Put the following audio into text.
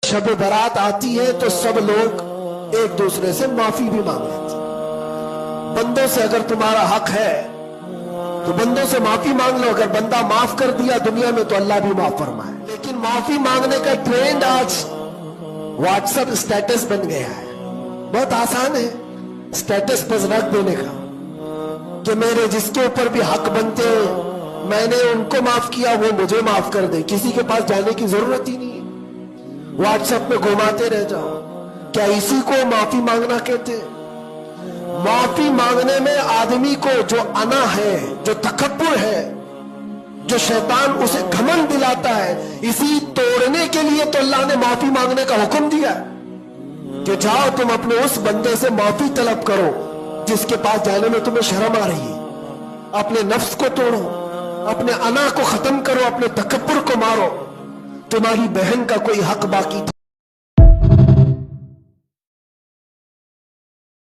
शब बारात आती है तो सब लोग एक दूसरे से माफी भी मांग लेते हैं। बंदों से अगर तुम्हारा हक है तो बंदों से माफी मांग लो। अगर बंदा माफ कर दिया दुनिया में तो अल्लाह भी माफ फरमाए। लेकिन माफी मांगने का ट्रेंड आज व्हाट्सएप स्टेटस बन गया है। बहुत आसान है स्टेटस पर रख देने का कि मेरे जिसके ऊपर भी हक बनते मैंने उनको माफ किया वो मुझे माफ कर दे। किसी के पास जाने की जरूरत ही नहीं है, व्हाट्सएप में घुमाते रह जाओ। क्या इसी को माफी मांगना कहते हैं? माफी मांगने में आदमी को जो अना है, जो तकब्बुर है, जो शैतान उसे घमंड दिलाता है, इसी तोड़ने के लिए तो अल्लाह ने माफी मांगने का हुक्म दिया कि जाओ तुम अपने उस बंदे से माफी तलब करो जिसके पास जाने में तुम्हें शर्म आ रही है। अपने नफ्स को तोड़ो, अपने अना को खत्म करो, अपने तकब्बुर को मारो। तुम्हारी बहन का कोई हक बाकी